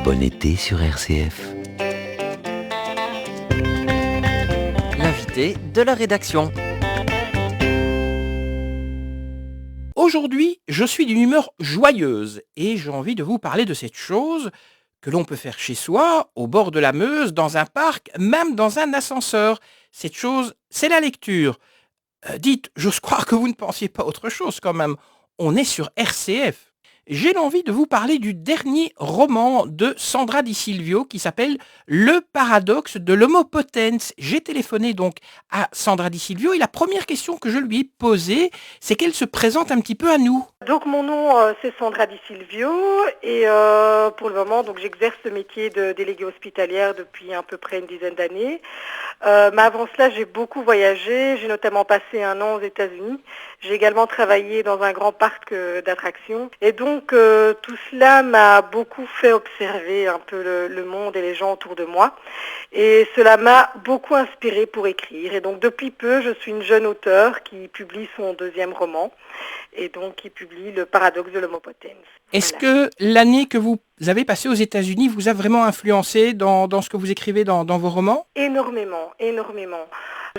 Bon été sur RCF. L'invité de la rédaction. Aujourd'hui, je suis d'une humeur joyeuse et j'ai envie de vous parler de cette chose que l'on peut faire chez soi, au bord de la Meuse, dans un parc, même dans un ascenseur. Cette chose, c'est la lecture. Dites, j'ose croire que vous ne pensiez pas autre chose quand même. On est sur RCF. J'ai envie de vous parler du dernier roman de Sandra Di Silvio qui s'appelle Le paradoxe de l'Homo potens. J'ai téléphoné donc à Sandra Di Silvio et la première question que je lui ai posée, c'est qu'elle se présente un petit peu à nous. Donc mon nom c'est Sandra Di Silvio et pour le moment donc j'exerce ce métier de déléguée hospitalière depuis à peu près une dizaine d'années. Mais avant cela j'ai beaucoup voyagé, j'ai notamment passé un an aux États-Unis. J'ai également travaillé dans un grand parc d'attractions et donc tout cela m'a beaucoup fait observer un peu le monde et les gens autour de moi et cela m'a beaucoup inspirée pour écrire. Et donc depuis peu je suis une jeune auteure qui publie son deuxième roman et donc qui publie Le paradoxe de l'Homo potens. Est-ce que l'année que vous avez passée aux États-Unis vous a vraiment influencé dans ce que vous écrivez dans vos romans ? Énormément.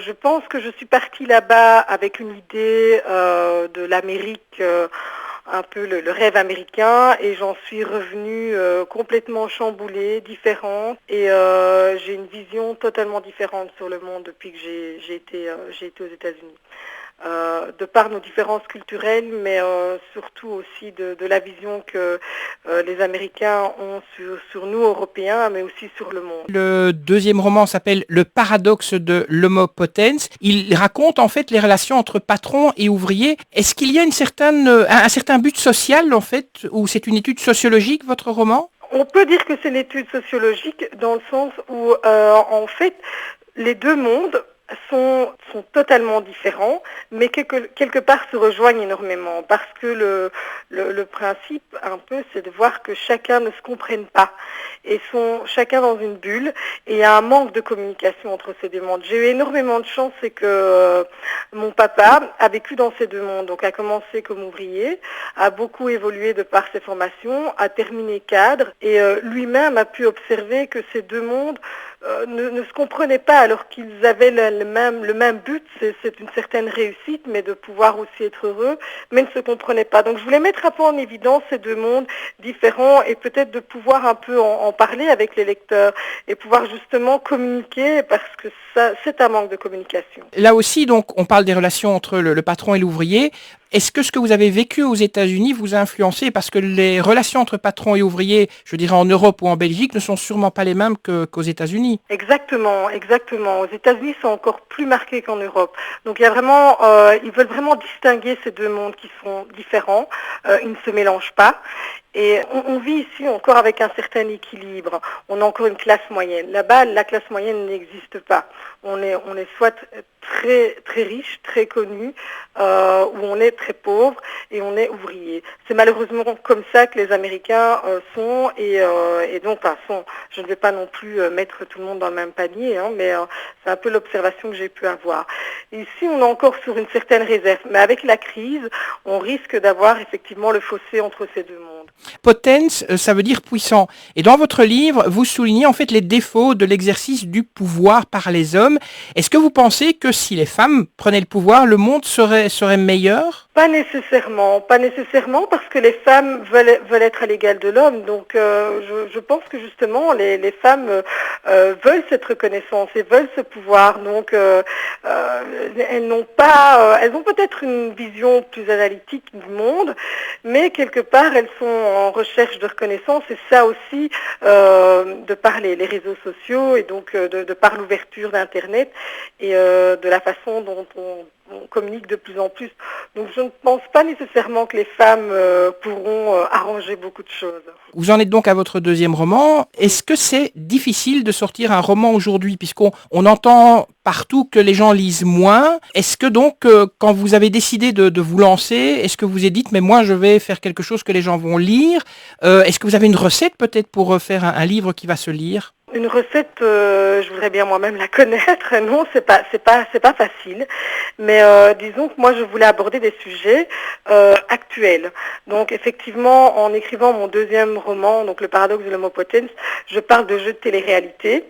Je pense que je suis partie là-bas avec une idée de l'Amérique, un peu le rêve américain, et j'en suis revenue complètement chamboulée, différente, et j'ai une vision totalement différente sur le monde depuis que j'ai été aux États-Unis. De par nos différences culturelles, mais surtout aussi de la vision que les Américains ont sur nous, Européens, mais aussi sur le monde. Le deuxième roman s'appelle Le paradoxe de l'Homo potens. Il raconte en fait les relations entre patrons et ouvriers. Est-ce qu'il y a un certain but social en fait, ou c'est une étude sociologique votre roman ? On peut dire que c'est une étude sociologique dans le sens où en fait les deux mondes sont totalement différents, mais quelque part se rejoignent énormément, parce que le principe, un peu, c'est de voir que chacun ne se comprenne pas, et sont chacun dans une bulle, et il y a un manque de communication entre ces deux mondes. J'ai eu énormément de chance, c'est que mon papa a vécu dans ces deux mondes, donc a commencé comme ouvrier, a beaucoup évolué de par ses formations, a terminé cadre, et lui-même a pu observer que ces deux mondes ne se comprenaient pas, alors qu'ils avaient le même but, c'est une certaine réussite, mais de pouvoir aussi être heureux, mais ne se comprenaient pas. Donc je voulais mettre un peu en évidence ces deux mondes différents et peut-être de pouvoir un peu en parler avec les lecteurs et pouvoir justement communiquer, parce que ça, c'est un manque de communication. Là aussi, donc, on parle des relations entre le patron et l'ouvrier. Est-ce que ce que vous avez vécu aux États-Unis vous a influencé ? Parce que les relations entre patrons et ouvriers, je dirais en Europe ou en Belgique, ne sont sûrement pas les mêmes qu'aux États-Unis. Exactement. Aux États-Unis, c'est encore plus marqué qu'en Europe. Donc il y a vraiment, ils veulent vraiment distinguer ces deux mondes qui sont différents. Ils ne se mélangent pas. Et on vit ici encore avec un certain équilibre. On a encore une classe moyenne. Là-bas, la classe moyenne n'existe pas. On est soit très très riche, très connu, ou on est très pauvre et on est ouvrier. C'est malheureusement comme ça que les Américains sont et donc sont. Je ne vais pas non plus mettre tout le monde dans le même panier, mais c'est un peu l'observation que j'ai pu avoir. Ici, on est encore sur une certaine réserve, mais avec la crise, on risque d'avoir effectivement le fossé entre ces deux mondes. Potens, ça veut dire puissant. Et dans votre livre, vous soulignez en fait les défauts de l'exercice du pouvoir par les hommes. Est-ce que vous pensez que si les femmes prenaient le pouvoir, le monde serait meilleur ? Pas nécessairement, parce que les femmes veulent être à l'égal de l'homme. Donc je pense que justement les femmes veulent cette reconnaissance et veulent ce pouvoir. Donc elles ont peut-être une vision plus analytique du monde, mais quelque part elles sont en recherche de reconnaissance, et ça aussi de par les réseaux sociaux et donc de par l'ouverture d'Internet et de la façon dont on communique de plus en plus. Donc je ne pense pas nécessairement que les femmes pourront arranger beaucoup de choses. Vous en êtes donc à votre deuxième roman. Est-ce que c'est difficile de sortir un roman aujourd'hui, puisqu'on entend partout que les gens lisent moins ? Est-ce que donc, quand vous avez décidé de vous lancer, est-ce que vous avez dit, mais moi je vais faire quelque chose que les gens vont lire ? Est-ce que vous avez une recette peut-être pour faire un livre qui va se lire ? Une recette, je voudrais bien moi-même la connaître. Non, c'est pas facile. Mais disons que moi, je voulais aborder des sujets actuels. Donc, effectivement, en écrivant mon deuxième roman, donc Le paradoxe de l'homo potens, je parle de jeux de télé-réalité.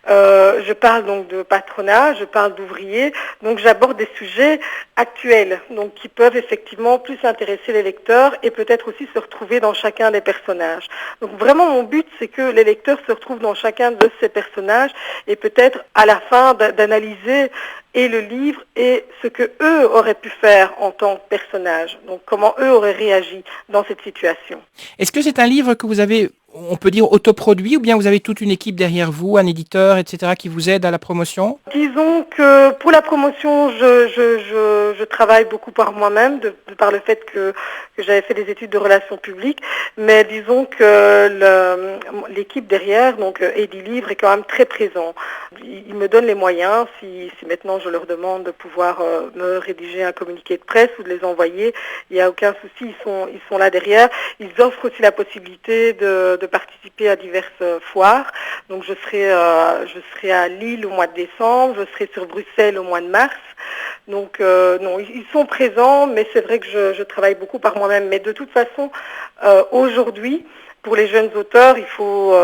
Je parle donc de patronat, je parle d'ouvriers. Donc, j'aborde des sujets actuels, donc qui peuvent effectivement plus intéresser les lecteurs et peut-être aussi se retrouver dans chacun des personnages. Donc, vraiment, mon but, c'est que les lecteurs se retrouvent dans chacun de ces personnages et peut-être à la fin d'analyser et le livre et ce que eux auraient pu faire en tant que personnages. Donc comment eux auraient réagi dans cette situation. Est-ce que c'est un livre que vous avez, on peut dire, autoproduit ou bien vous avez toute une équipe derrière vous, un éditeur, etc., qui vous aide à la promotion? Disons que pour la promotion, je travaille beaucoup par moi-même, par le fait que j'avais fait des études de relations publiques, mais disons que l'équipe derrière, donc Edilivre, est quand même très présent. Ils me donnent les moyens, si maintenant je leur demande de pouvoir me rédiger un communiqué de presse ou de les envoyer, il n'y a aucun souci, ils sont là derrière. Ils offrent aussi la possibilité de participer à diverses foires. Donc je serai à Lille au mois de décembre, je serai sur Bruxelles au mois de mars. Donc non, ils sont présents, mais c'est vrai que je travaille beaucoup par moi-même. Mais de toute façon, aujourd'hui, pour les jeunes auteurs, pour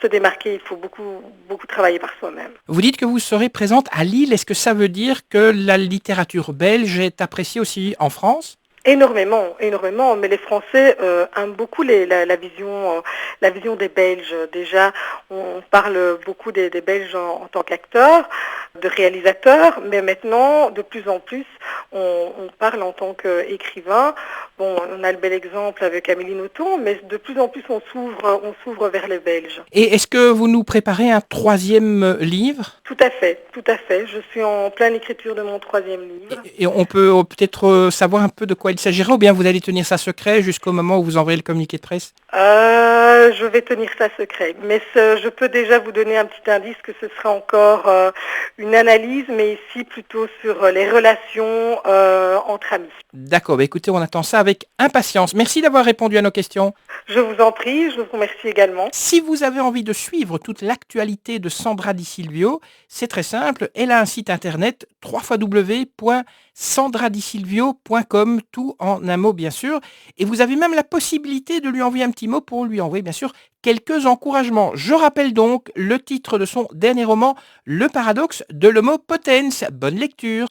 se démarquer, il faut beaucoup travailler par soi-même. Vous dites que vous serez présente à Lille. Est-ce que ça veut dire que la littérature belge est appréciée aussi en France? Énormément, énormément. Mais les Français aiment beaucoup la vision des Belges. Déjà, on parle beaucoup des Belges en tant qu'acteurs, de réalisateurs, mais maintenant, de plus en plus, on parle en tant qu'écrivain. Bon, on a le bel exemple avec Amélie Nothomb, mais de plus en plus, on s'ouvre vers les Belges. Et est-ce que vous nous préparez un troisième livre? Tout à fait, tout à fait. Je suis en pleine écriture de mon troisième livre. Et on peut peut-être savoir un peu de quoi il s'agira ou bien vous allez tenir ça secret jusqu'au moment où vous enverrez le communiqué de presse? Je vais tenir ça secret, mais je peux déjà vous donner un petit indice que ce sera encore une analyse, mais ici plutôt sur les relations entre amis. D'accord, bah écoutez, on attend ça avec impatience. Merci d'avoir répondu à nos questions. Je vous en prie, je vous remercie également. Si vous avez envie de suivre toute l'actualité de Sandra Di Silvio, c'est très simple, elle a un site internet www.sandradicilvio.com, tout en un mot bien sûr, et vous avez même la possibilité de lui envoyer un petit mot pour lui envoyer bien sûr quelques encouragements. Je rappelle donc le titre de son dernier roman, Le paradoxe de l'homo potens. Bonne lecture.